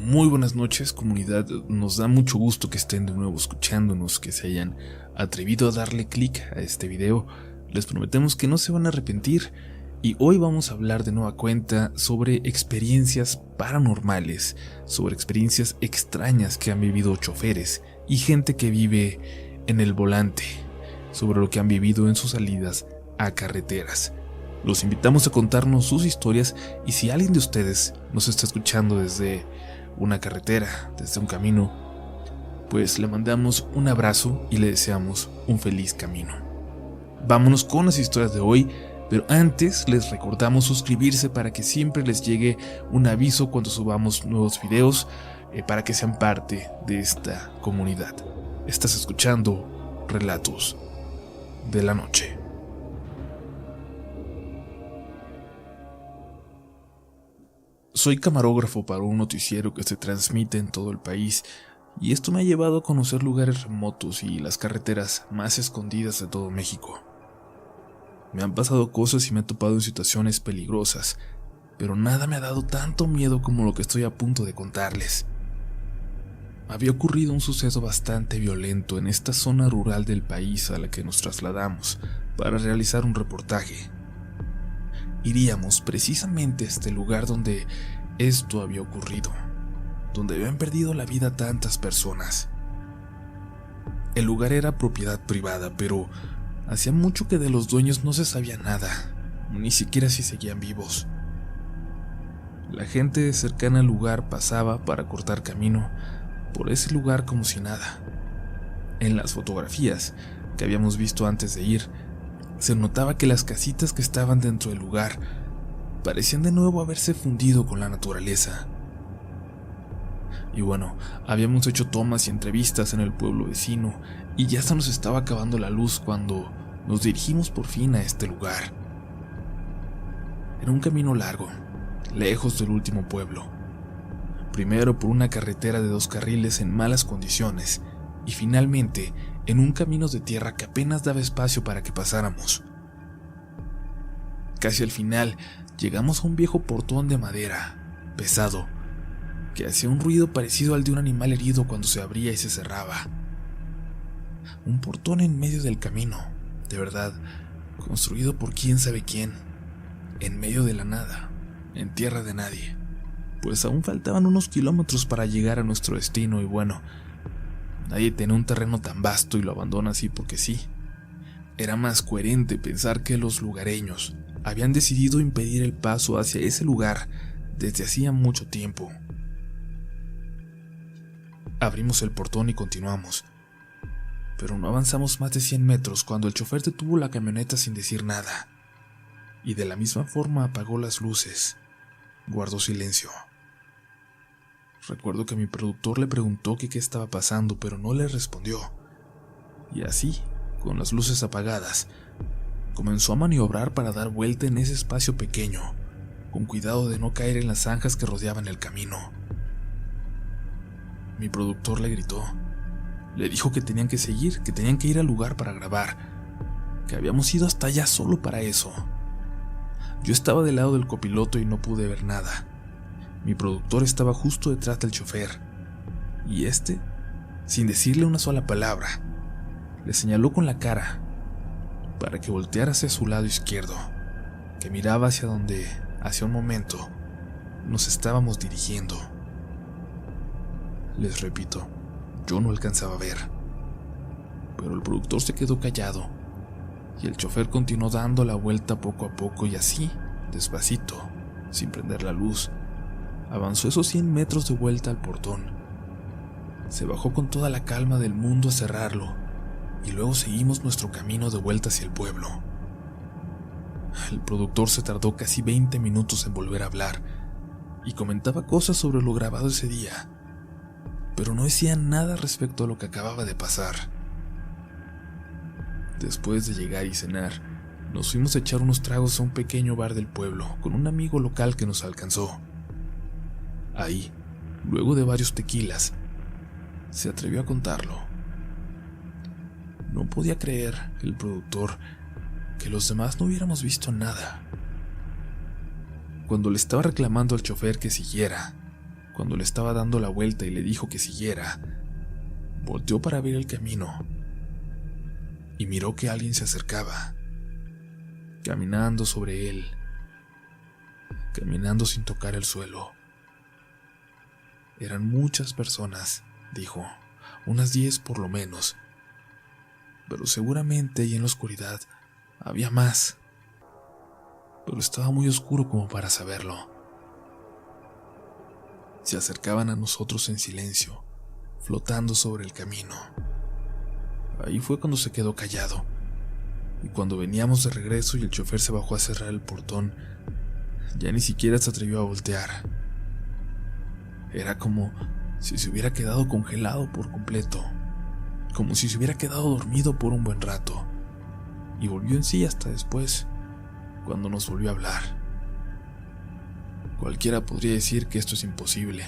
Muy buenas noches, comunidad. Nos da mucho gusto que estén de nuevo escuchándonos, que se hayan atrevido a darle clic a este video. Les prometemos que no se van a arrepentir y hoy vamos a hablar de nueva cuenta sobre experiencias paranormales, sobre experiencias extrañas que han vivido choferes y gente que vive en el volante, sobre lo que han vivido en sus salidas a carreteras. Los invitamos a contarnos sus historias y si alguien de ustedes nos está escuchando desde una carretera, desde un camino, pues le mandamos un abrazo y le deseamos un feliz camino. Vámonos con las historias de hoy, pero antes les recordamos suscribirse para que siempre les llegue un aviso cuando subamos nuevos videos, para que sean parte de esta comunidad. Estás escuchando Relatos de la Noche. Soy camarógrafo para un noticiero que se transmite en todo el país y esto me ha llevado a conocer lugares remotos y las carreteras más escondidas de todo México. Me han pasado cosas y me he topado en situaciones peligrosas, pero nada me ha dado tanto miedo como lo que estoy a punto de contarles. Había ocurrido un suceso bastante violento en esta zona rural del país a la que nos trasladamos para realizar un reportaje. Iríamos precisamente a este lugar donde esto había ocurrido, donde habían perdido la vida tantas personas. El lugar era propiedad privada, pero hacía mucho que de los dueños no se sabía nada, ni siquiera si seguían vivos. La gente cercana al lugar pasaba para cortar camino por ese lugar como si nada. En las fotografías que habíamos visto antes de ir, se notaba que las casitas que estaban dentro del lugar parecían de nuevo haberse fundido con la naturaleza. Y bueno, habíamos hecho tomas y entrevistas en el pueblo vecino y ya hasta nos estaba acabando la luz cuando nos dirigimos por fin a este lugar. Era un camino largo, lejos del último pueblo. Primero por una carretera de 2 carriles en malas condiciones y finalmente en un camino de tierra que apenas daba espacio para que pasáramos. Casi al final llegamos a un viejo portón de madera, pesado, que hacía un ruido parecido al de un animal herido cuando se abría y se cerraba. Un portón en medio del camino, de verdad, construido por quién sabe quién, en medio de la nada, en tierra de nadie, pues aún faltaban unos kilómetros para llegar a nuestro destino y bueno, nadie tenía un terreno tan vasto y lo abandona así porque sí. Era más coherente pensar que los lugareños habían decidido impedir el paso hacia ese lugar desde hacía mucho tiempo. Abrimos el portón y continuamos, pero no avanzamos más de 100 metros cuando el chofer detuvo la camioneta sin decir nada, y de la misma forma apagó las luces, guardó silencio. Recuerdo que mi productor le preguntó que qué estaba pasando, pero no le respondió. Y así, con las luces apagadas, comenzó a maniobrar para dar vuelta en ese espacio pequeño, con cuidado de no caer en las zanjas que rodeaban el camino. Mi productor le gritó. Le dijo que tenían que seguir, que tenían que ir al lugar para grabar, que habíamos ido hasta allá solo para eso. Yo estaba del lado del copiloto y no pude ver nada. Mi productor estaba justo detrás del chofer, y este, sin decirle una sola palabra, le señaló con la cara para que volteara hacia su lado izquierdo, que miraba hacia donde, hace un momento, nos estábamos dirigiendo. Les repito, yo no alcanzaba a ver, pero el productor se quedó callado, y el chofer continuó dando la vuelta poco a poco y así, despacito, sin prender la luz, avanzó esos 100 metros de vuelta al portón. Se bajó con toda la calma del mundo a cerrarlo y luego seguimos nuestro camino de vuelta hacia el pueblo. El productor se tardó casi 20 minutos en volver a hablar y comentaba cosas sobre lo grabado ese día, pero no decía nada respecto a lo que acababa de pasar. Después de llegar y cenar, nos fuimos a echar unos tragos a un pequeño bar del pueblo con un amigo local que nos alcanzó. Ahí, luego de varios tequilas, se atrevió a contarlo. No podía creer el productor que los demás no hubiéramos visto nada. Cuando le estaba reclamando al chofer que siguiera, Cuando le estaba dando la vuelta y le dijo que siguiera, volteó para ver el camino y miró que alguien se acercaba, caminando sobre él, caminando sin tocar el suelo. Eran muchas personas, dijo, unas 10 por lo menos, pero seguramente y en la oscuridad había más, pero estaba muy oscuro como para saberlo. Se acercaban a nosotros en silencio, flotando sobre el camino. Ahí fue cuando se quedó callado, y cuando veníamos de regreso y el chofer se bajó a cerrar el portón, ya ni siquiera se atrevió a voltear. Era como si se hubiera quedado congelado por completo, como si se hubiera quedado dormido por un buen rato, y volvió en sí hasta después, cuando nos volvió a hablar. Cualquiera podría decir que esto es imposible,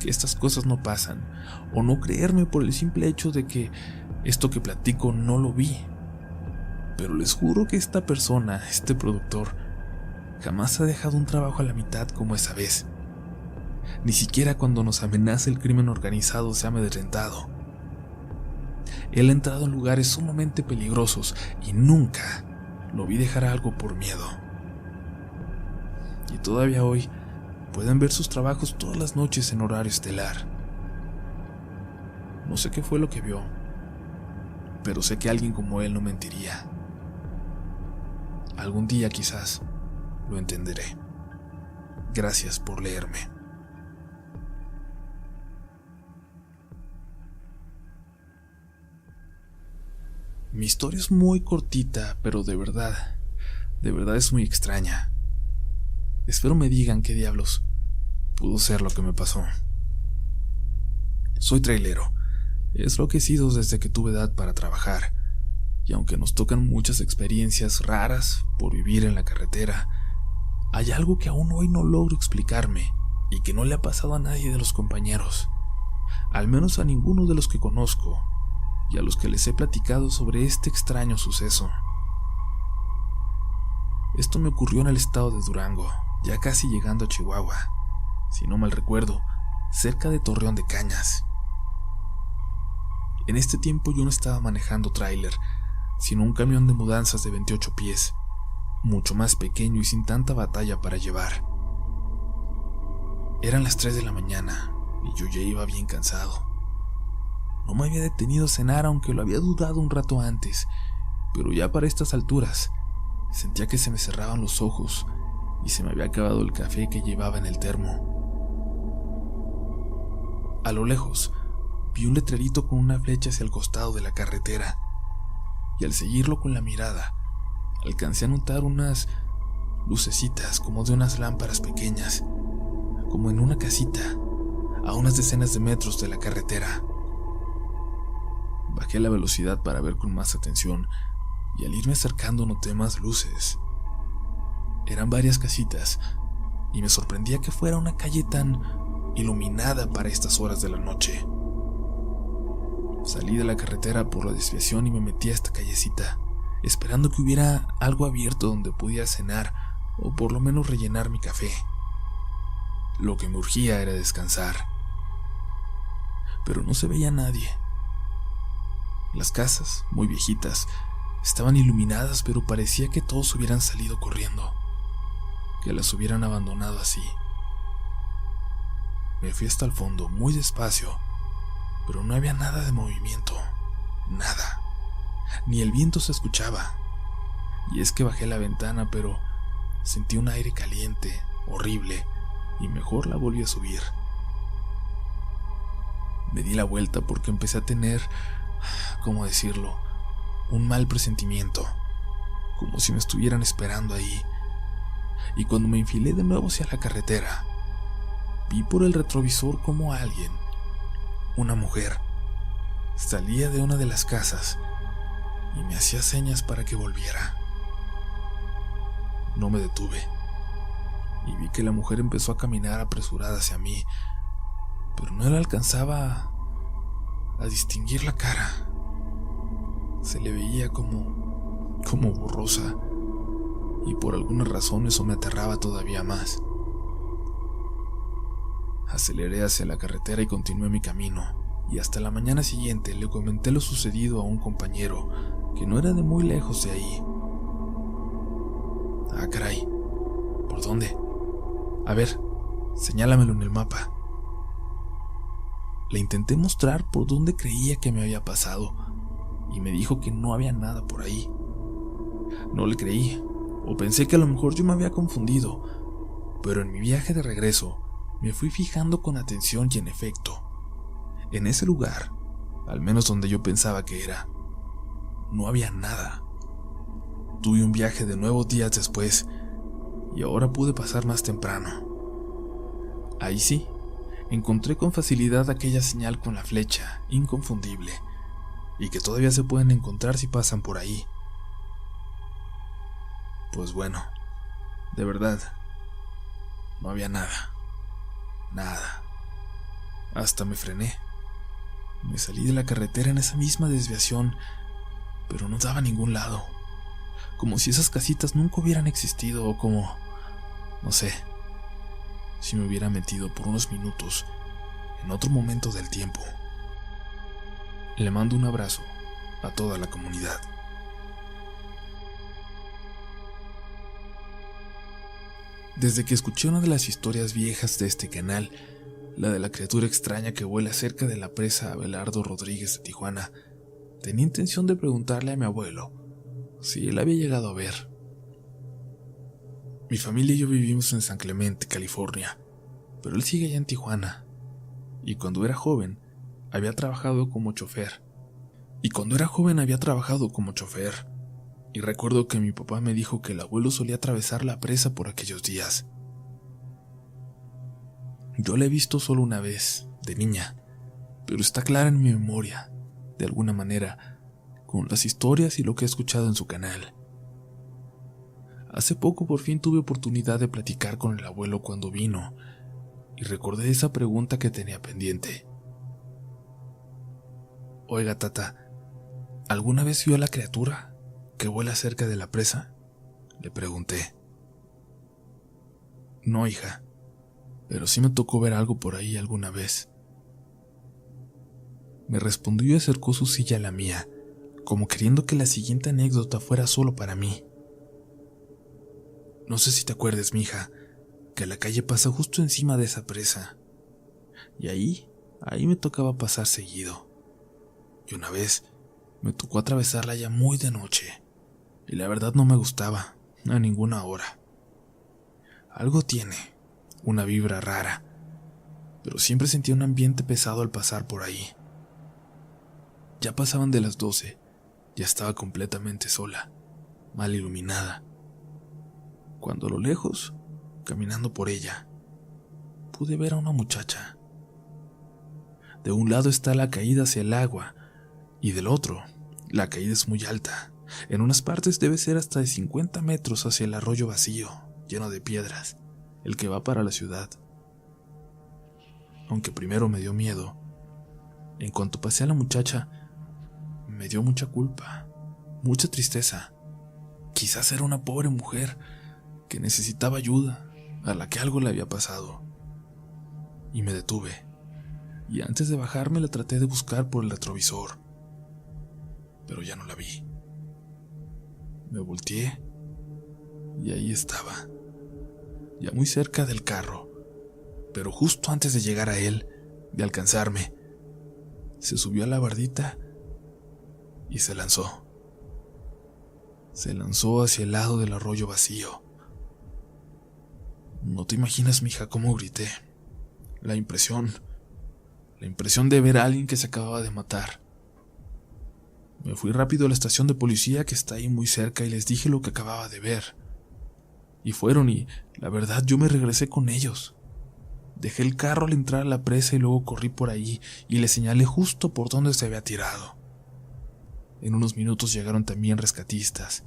que estas cosas no pasan, o no creerme por el simple hecho de que esto que platico no lo vi. Pero les juro que esta persona, este productor, jamás ha dejado un trabajo a la mitad como esa vez. Ni siquiera cuando nos amenaza el crimen organizado se ha amedrentado. Él ha entrado en lugares sumamente peligrosos y nunca lo vi dejar algo por miedo. Y todavía hoy pueden ver sus trabajos todas las noches en horario estelar. No sé qué fue lo que vio, pero sé que alguien como él no mentiría. Algún día quizás lo entenderé. Gracias por leerme. Mi historia es muy cortita, pero de verdad es muy extraña. Espero me digan qué diablos pudo ser lo que me pasó. Soy trailero, es lo que he sido desde que tuve edad para trabajar, y aunque nos tocan muchas experiencias raras por vivir en la carretera, hay algo que aún hoy no logro explicarme y que no le ha pasado a nadie de los compañeros, al menos a ninguno de los que conozco y a los que les he platicado sobre este extraño suceso. Esto me ocurrió en el estado de Durango, ya casi llegando a Chihuahua, si no mal recuerdo, cerca de Torreón de Cañas. En este tiempo yo no estaba manejando tráiler, sino un camión de mudanzas de 28 pies, mucho más pequeño y sin tanta batalla para llevar. Eran las 3 de la mañana y yo ya iba bien cansado. No me había detenido a cenar, aunque lo había dudado un rato antes, pero ya para estas alturas sentía que se me cerraban los ojos y se me había acabado el café que llevaba en el termo. A lo lejos vi un letrerito con una flecha hacia el costado de la carretera, y al seguirlo con la mirada alcancé a notar unas lucecitas como de unas lámparas pequeñas, como en una casita, a unas decenas de metros de la carretera. Bajé la velocidad para ver con más atención, y al irme acercando noté más luces. Eran varias casitas, y me sorprendía que fuera una calle tan iluminada para estas horas de la noche. Salí de la carretera por la desviación y me metí a esta callecita, esperando que hubiera algo abierto donde pudiera cenar o por lo menos rellenar mi café. Lo que me urgía era descansar. Pero no se veía nadie. Las casas, muy viejitas, estaban iluminadas, pero parecía que todos hubieran salido corriendo, que las hubieran abandonado así. Me fui hasta el fondo, muy despacio, pero no había nada de movimiento, nada. Ni el viento se escuchaba. Y es que bajé la ventana, pero sentí un aire caliente, horrible, y mejor la volví a subir. Me di la vuelta porque empecé a tener, ¿cómo decirlo?, un mal presentimiento, como si me estuvieran esperando ahí. Y cuando me enfilé de nuevo hacia la carretera, vi por el retrovisor como alguien, una mujer, salía de una de las casas y me hacía señas para que volviera. No me detuve y vi que la mujer empezó a caminar apresurada hacia mí, pero no la alcanzaba a distinguir la cara. Se le veía como borrosa, y por alguna razón eso me aterraba todavía más. Aceleré hacia la carretera y continué mi camino, y hasta la mañana siguiente le comenté lo sucedido a un compañero que no era de muy lejos de ahí. Ah, caray, ¿por dónde? A ver, señálamelo en el mapa. Le intenté mostrar por dónde creía que me había pasado, y me dijo que no había nada por ahí. No le creí, o pensé que a lo mejor yo me había confundido, pero en mi viaje de regreso me fui fijando con atención y en efecto, en ese lugar, al menos donde yo pensaba que era, no había nada. Tuve un viaje de nuevo días después y ahora pude pasar más temprano. Ahí sí, encontré con facilidad aquella señal con la flecha, inconfundible, y que todavía se pueden encontrar si pasan por ahí. Pues bueno, de verdad, no había nada. Nada. Hasta me frené. Me salí de la carretera en esa misma desviación, pero no daba a ningún lado. Como si esas casitas nunca hubieran existido o como, no sé, si me hubiera metido por unos minutos en otro momento del tiempo. Le mando un abrazo a toda la comunidad. Desde que escuché una de las historias viejas de este canal, la de la criatura extraña que vuela cerca de la presa Abelardo Rodríguez de Tijuana, tenía intención de preguntarle a mi abuelo si él había llegado a ver. Mi familia y yo vivimos en San Clemente, California, pero él sigue allá en Tijuana, y cuando era joven había trabajado como chofer. Y recuerdo que mi papá me dijo que el abuelo solía atravesar la presa por aquellos días. Yo la he visto solo una vez, de niña, pero está clara en mi memoria, de alguna manera, con las historias y lo que he escuchado en su canal. Hace poco por fin tuve oportunidad de platicar con el abuelo cuando vino, y recordé esa pregunta que tenía pendiente. Oiga, tata, ¿alguna vez vio a la criatura que vuela cerca de la presa?, le pregunté. No, hija, pero sí me tocó ver algo por ahí alguna vez. Me respondió y acercó su silla a la mía, como queriendo que la siguiente anécdota fuera solo para mí. No sé si te acuerdas, mija, que la calle pasa justo encima de esa presa, y ahí me tocaba pasar seguido. Y una vez me tocó atravesarla ya muy de noche, y la verdad no me gustaba, a ninguna hora. Algo tiene, una vibra rara, pero siempre sentía un ambiente pesado al pasar por ahí. Ya pasaban de las 12, ya estaba completamente sola, mal iluminada, cuando a lo lejos, caminando por ella, pude ver a una muchacha. De un lado está la caída hacia el agua, y del otro, la caída es muy alta. En unas partes debe ser hasta de 50 metros hacia el arroyo vacío, lleno de piedras, el que va para la ciudad. Aunque primero me dio miedo, en cuanto pasé a la muchacha, me dio mucha culpa, mucha tristeza. Quizás era una pobre mujer que necesitaba ayuda, a la que algo le había pasado. Y me detuve, y antes de bajarme la traté de buscar por el retrovisor, pero ya no la vi. Me volteé y ahí estaba, ya muy cerca del carro, pero justo antes de llegar a él, de alcanzarme, se subió a la bardita y se lanzó. Se lanzó hacia el lado del arroyo vacío. No te imaginas, mija, cómo grité. La impresión de ver a alguien que se acababa de matar. Me fui rápido a la estación de policía que está ahí muy cerca y les dije lo que acababa de ver. Y fueron y, la verdad, yo me regresé con ellos. Dejé el carro al entrar a la presa y luego corrí por ahí y les señalé justo por donde se había tirado. En unos minutos llegaron también rescatistas.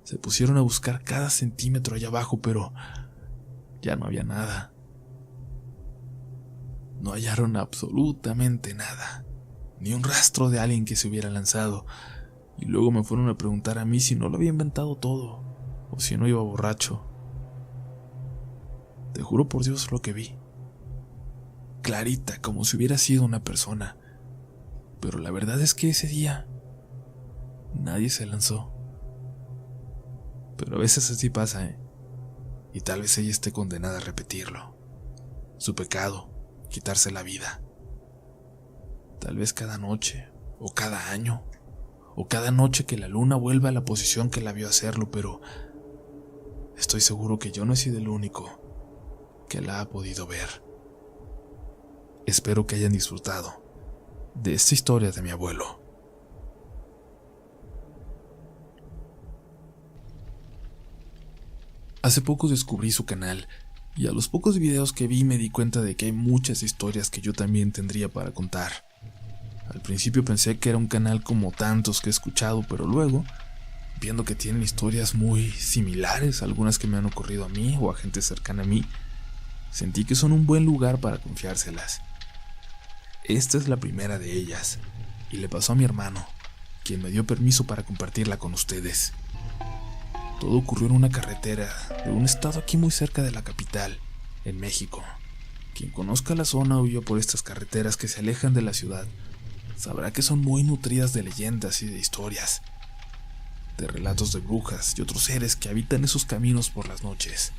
Se pusieron a buscar cada centímetro allá abajo, pero ya no había nada. No hallaron absolutamente nada. Ni un rastro de alguien que se hubiera lanzado, y luego me fueron a preguntar a mí si no lo había inventado todo, o si no iba borracho. Te juro por Dios lo que vi. clarita, como si hubiera sido una persona. Pero la verdad es que ese día nadie se lanzó. Pero a veces así pasa, ¿eh? Y tal vez ella esté condenada a repetirlo. Su pecado, quitarse la vida. Tal vez cada noche, o cada año, o cada noche que la luna vuelva a la posición que la vio hacerlo, pero estoy seguro que yo no he sido el único que la ha podido ver. Espero que hayan disfrutado de esta historia de mi abuelo. Hace poco descubrí su canal y a los pocos videos que vi me di cuenta de que hay muchas historias que yo también tendría para contar. Al principio pensé que era un canal como tantos que he escuchado, pero luego, viendo que tienen historias muy similares a algunas que me han ocurrido a mí o a gente cercana a mí, sentí que son un buen lugar para confiárselas. Esta es la primera de ellas, y le pasó a mi hermano, quien me dio permiso para compartirla con ustedes. Todo ocurrió en una carretera de un estado aquí muy cerca de la capital, en México. Quien conozca la zona o viva por estas carreteras que se alejan de la ciudad, sabrá que son muy nutridas de leyendas y de historias, de relatos de brujas y otros seres que habitan esos caminos por las noches,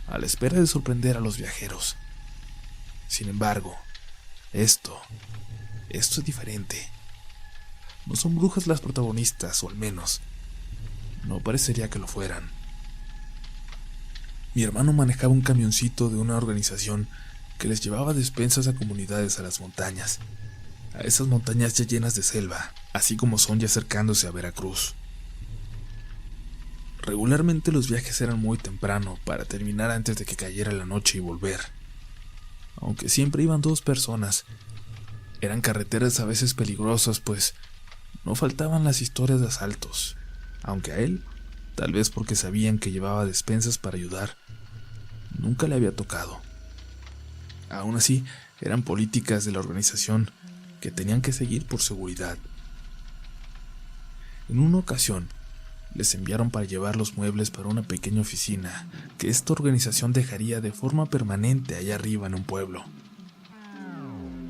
a la espera de sorprender a los viajeros. Sin embargo, esto es diferente. No son brujas las protagonistas, o al menos no parecería que lo fueran. Mi hermano manejaba un camioncito de una organización que les llevaba despensas a comunidades a las montañas, a esas montañas ya llenas de selva, así como son ya acercándose a Veracruz. Regularmente los viajes eran muy temprano para terminar antes de que cayera la noche y volver. Aunque siempre iban 2 personas, eran carreteras a veces peligrosas, pues no faltaban las historias de asaltos, aunque a él, tal vez porque sabían que llevaba despensas para ayudar, nunca le había tocado. Aún así, eran políticas de la organización que tenían que seguir por seguridad. En una ocasión, les enviaron para llevar los muebles para una pequeña oficina que esta organización dejaría de forma permanente allá arriba en un pueblo.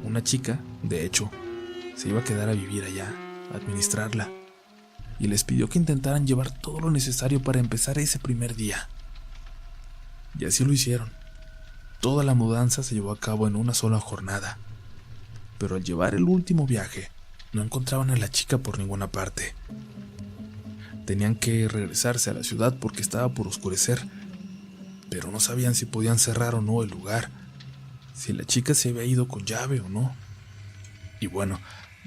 Una chica, de hecho, se iba a quedar a vivir allá, a administrarla, y les pidió que intentaran llevar todo lo necesario para empezar ese primer día. Y así lo hicieron. Toda la mudanza se llevó a cabo en una sola jornada, pero al llevar el último viaje, no encontraban a la chica por ninguna parte. Tenían que regresarse a la ciudad porque estaba por oscurecer, pero no sabían si podían cerrar o no el lugar, si la chica se había ido con llave o no. Y bueno,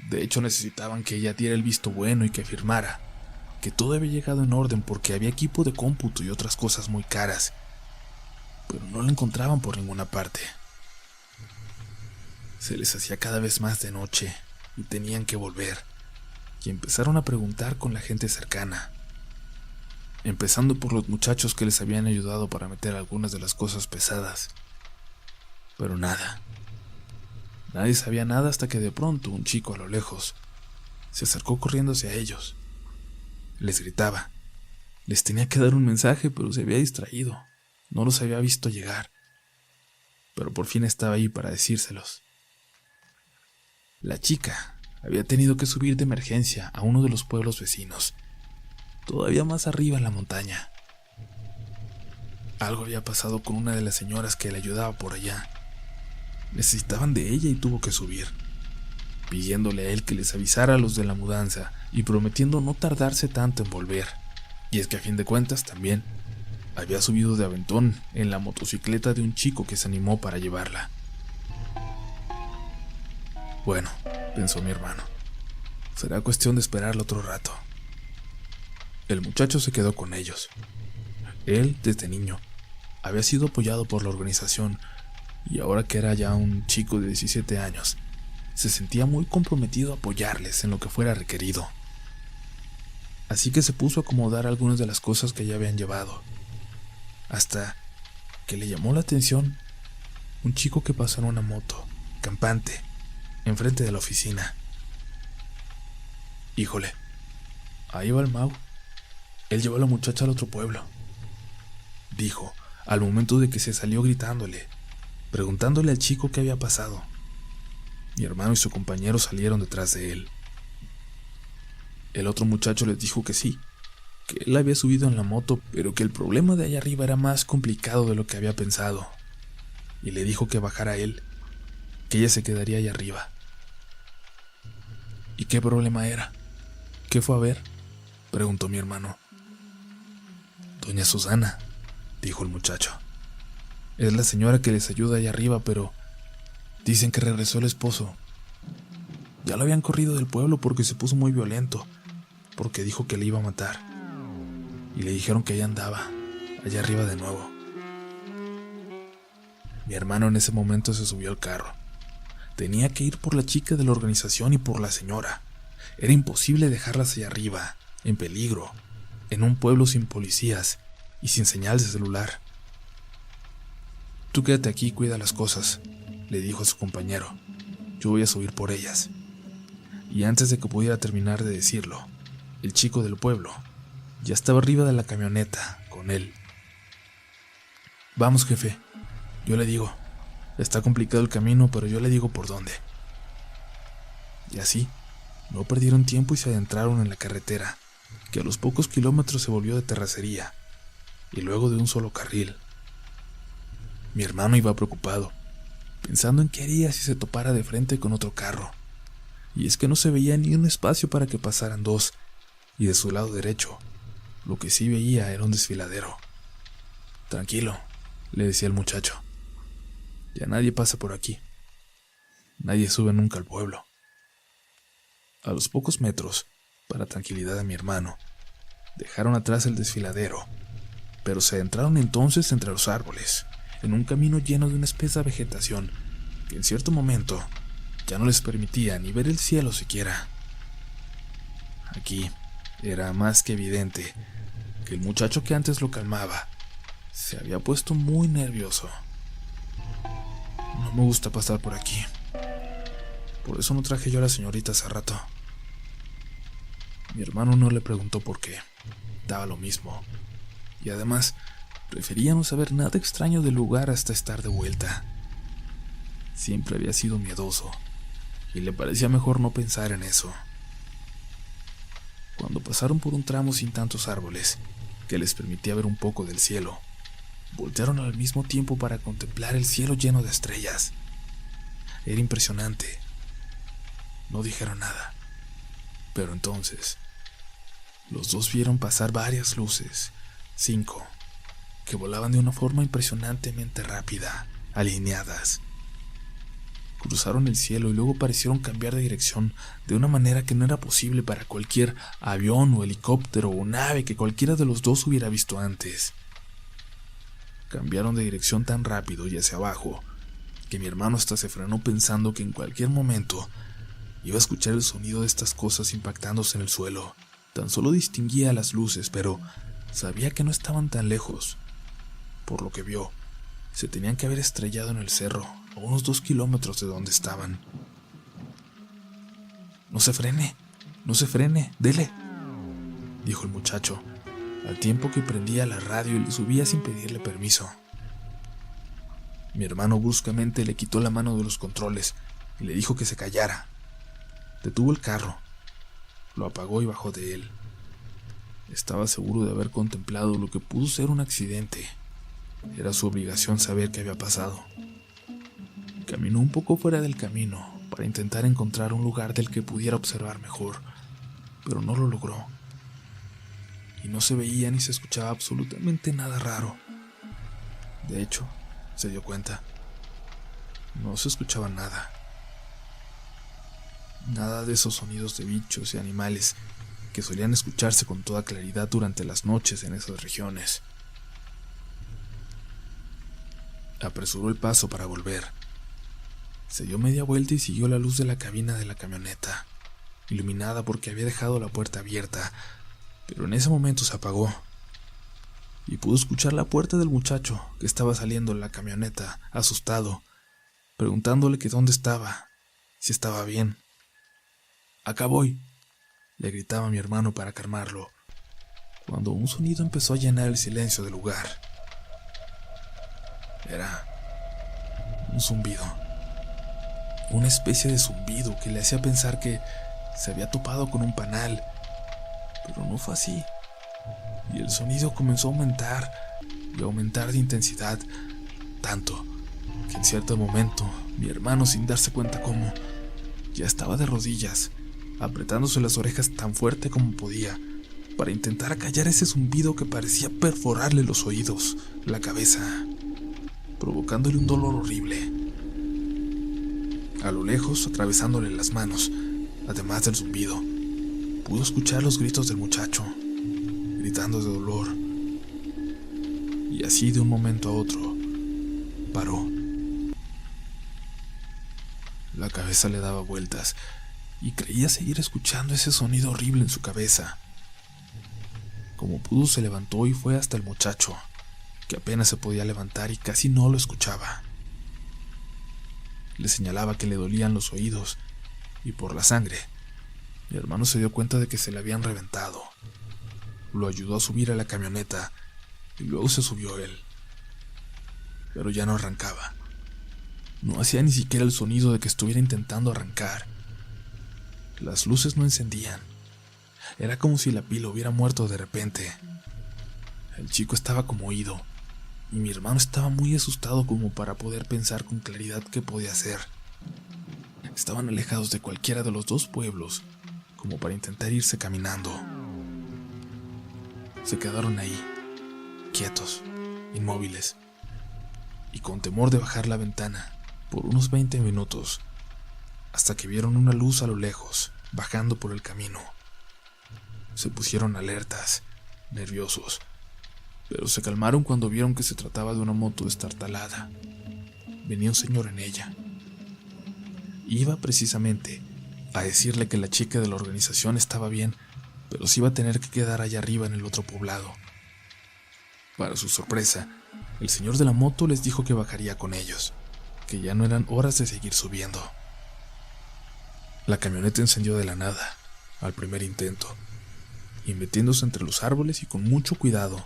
de hecho necesitaban que ella diera el visto bueno y que afirmara que todo había llegado en orden porque había equipo de cómputo y otras cosas muy caras, pero no la encontraban por ninguna parte. Se les hacía cada vez más de noche y tenían que volver, y empezaron a preguntar con la gente cercana, empezando por los muchachos que les habían ayudado para meter algunas de las cosas pesadas. Pero nada. Nadie sabía nada hasta que de pronto un chico a lo lejos se acercó corriendo hacia ellos. Les gritaba. Les tenía que dar un mensaje, pero se había distraído. No los había visto llegar. Pero por fin estaba ahí para decírselos. La chica había tenido que subir de emergencia a uno de los pueblos vecinos, todavía más arriba en la montaña. Algo había pasado con una de las señoras que le ayudaba por allá. Necesitaban de ella y tuvo que subir, pidiéndole a él que les avisara a los de la mudanza y prometiendo no tardarse tanto en volver. Y es que a fin de cuentas también había subido de aventón en la motocicleta de un chico que se animó para llevarla. Bueno, pensó mi hermano, será cuestión de esperarlo otro rato. El muchacho se quedó con ellos. Él, desde niño, había sido apoyado por la organización y ahora que era ya un chico de 17 años, se sentía muy comprometido a apoyarles en lo que fuera requerido. Así que se puso a acomodar algunas de las cosas que ya habían llevado, hasta que le llamó la atención un chico que pasó en una moto, campante, enfrente de la oficina. Híjole, ahí va el Mau. Él llevó a la muchacha al otro pueblo, dijo al momento de que se salió gritándole, preguntándole al chico qué había pasado, Mi hermano y su compañero salieron detrás de él. El otro muchacho les dijo que sí, que él había subido en la moto, pero que el problema de allá arriba era más complicado de lo que había pensado, y le dijo que bajara él, que ella se quedaría allá arriba. ¿Y qué problema era? ¿Qué fue a ver?, preguntó mi hermano. Doña Susana, dijo el muchacho. Es la señora que les ayuda allá arriba, pero dicen que regresó el esposo. Ya lo habían corrido del pueblo porque se puso muy violento, porque dijo que le iba a matar. Y le dijeron que ella andaba, allá arriba de nuevo. Mi hermano en ese momento se subió al carro. Tenía que ir por la chica de la organización y por la señora. Era imposible dejarlas allá arriba, en peligro, en un pueblo sin policías y sin señal de celular. Tú quédate aquí y cuida las cosas, le dijo a su compañero. Yo voy a subir por ellas. Y antes de que pudiera terminar de decirlo, el chico del pueblo ya estaba arriba de la camioneta con él. Vamos, jefe, yo le digo. Está complicado el camino, pero yo le digo por dónde. Y así, no perdieron tiempo y se adentraron en la carretera, que a los pocos kilómetros se volvió de terracería, y luego de un solo carril. Mi hermano iba preocupado, pensando en qué haría si se topara de frente con otro carro. Y es que no se veía ni un espacio para que pasaran dos, y de su lado derecho, lo que sí veía era un desfiladero. Tranquilo, le decía el muchacho. Ya nadie pasa por aquí. Nadie sube nunca al pueblo. A los pocos metros, para tranquilidad de mi hermano, dejaron atrás el desfiladero, pero se adentraron entonces entre los árboles, en un camino lleno de una espesa vegetación que en cierto momento ya no les permitía ni ver el cielo siquiera. Aquí era más que evidente que el muchacho que antes lo calmaba se había puesto muy nervioso. No me gusta pasar por aquí. Por eso no traje yo a la señorita hace rato. Mi hermano no le preguntó por qué. Daba lo mismo. Y además, prefería no saber nada extraño del lugar hasta estar de vuelta. Siempre había sido miedoso, y le parecía mejor no pensar en eso. Cuando pasaron por un tramo sin tantos árboles, que les permitía ver un poco del cielo, voltearon al mismo tiempo para contemplar el cielo lleno de estrellas. Era impresionante. No dijeron nada. Pero entonces, los dos vieron pasar varias luces, 5, que volaban de una forma impresionantemente rápida, alineadas. Cruzaron el cielo y luego parecieron cambiar de dirección de una manera que no era posible para cualquier avión o helicóptero o nave que cualquiera de los dos hubiera visto antes. Cambiaron de dirección tan rápido y hacia abajo que mi hermano hasta se frenó pensando que en cualquier momento iba a escuchar el sonido de estas cosas impactándose en el suelo. Tan solo distinguía las luces, pero sabía que no estaban tan lejos. Por lo que vio, se tenían que haber estrellado en el cerro, a unos 2 kilómetros de donde estaban. No se frene, dele, dijo el muchacho, al tiempo que prendía la radio y le subía sin pedirle permiso. Mi hermano bruscamente le quitó la mano de los controles y le dijo que se callara. Detuvo el carro, lo apagó y bajó de él. Estaba seguro de haber contemplado lo que pudo ser un accidente. Era su obligación saber qué había pasado. Caminó un poco fuera del camino para intentar encontrar un lugar del que pudiera observar mejor, pero no lo logró. Y no se veía ni se escuchaba absolutamente nada raro. De hecho, se dio cuenta. No se escuchaba nada. Nada de esos sonidos de bichos y animales que solían escucharse con toda claridad durante las noches en esas regiones. Apresuró el paso para volver. Se dio media vuelta y siguió la luz de la cabina de la camioneta, iluminada porque había dejado la puerta abierta, pero en ese momento se apagó, y pudo escuchar la puerta del muchacho que estaba saliendo de la camioneta, asustado, preguntándole que dónde estaba, si estaba bien. «Acá voy», le gritaba a mi hermano para calmarlo, cuando un sonido empezó a llenar el silencio del lugar. Era un zumbido. una especie de zumbido que le hacía pensar que se había topado con un panal, pero no fue así. Y el sonido comenzó a aumentar y aumentar de intensidad, tanto que en cierto momento mi hermano, sin darse cuenta cómo, ya estaba de rodillas, apretándose las orejas tan fuerte como podía para intentar acallar ese zumbido que parecía perforarle los oídos, la cabeza, provocándole un dolor horrible. A lo lejos, atravesándole las manos, además del zumbido, pudo escuchar los gritos del muchacho, gritando de dolor. Y así, de un momento a otro, paró. La cabeza le daba vueltas y creía seguir escuchando ese sonido horrible en su cabeza. Como pudo, se levantó y fue hasta el muchacho, que apenas se podía levantar y casi no lo escuchaba. Le señalaba que le dolían los oídos, y por la sangre, mi hermano se dio cuenta de que se le habían reventado. Lo ayudó a subir a la camioneta y luego se subió él. Pero ya no arrancaba. No hacía ni siquiera el sonido de que estuviera intentando arrancar. Las luces no encendían. Era como si la pila hubiera muerto de repente. El chico estaba como oído, y mi hermano estaba muy asustado como para poder pensar con claridad qué podía hacer. Estaban alejados de cualquiera de los dos pueblos, como para intentar irse caminando. Se quedaron ahí, quietos, inmóviles, y con temor de bajar la ventana, por unos 20 minutos, hasta que vieron una luz a lo lejos, bajando por el camino. Se pusieron alertas, nerviosos, pero se calmaron cuando vieron que se trataba de una moto destartalada. Venía un señor en ella. Iba precisamente a decirle que la chica de la organización estaba bien, pero se iba a tener que quedar allá arriba en el otro poblado. Para su sorpresa, el señor de la moto les dijo que bajaría con ellos, que ya no eran horas de seguir subiendo. La camioneta encendió de la nada, al primer intento, y metiéndose entre los árboles y con mucho cuidado,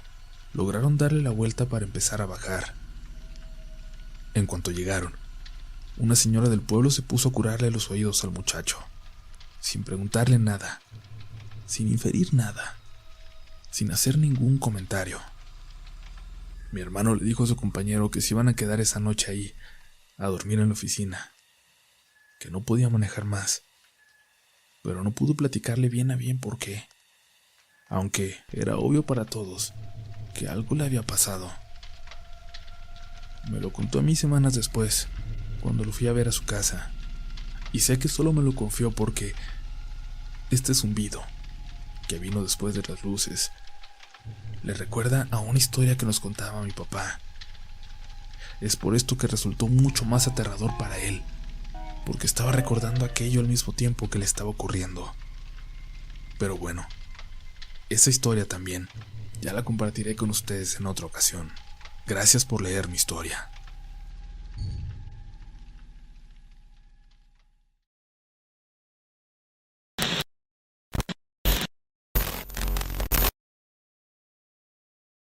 lograron darle la vuelta para empezar a bajar. En cuanto llegaron, una señora del pueblo se puso a curarle los oídos al muchacho, sin preguntarle nada, sin inferir nada, sin hacer ningún comentario. Mi hermano le dijo a su compañero que se iban a quedar esa noche ahí, a dormir en la oficina, que no podía manejar más, pero no pudo platicarle bien a bien por qué, aunque era obvio para todos que algo le había pasado. Me lo contó a mí semanas después, cuando lo fui a ver a su casa, y sé que solo me lo confió porque este zumbido, que vino después de las luces, le recuerda a una historia que nos contaba mi papá. Es por esto que resultó mucho más aterrador para él, porque estaba recordando aquello al mismo tiempo que le estaba ocurriendo. Pero bueno, esa historia también ya la compartiré con ustedes en otra ocasión. Gracias por leer mi historia.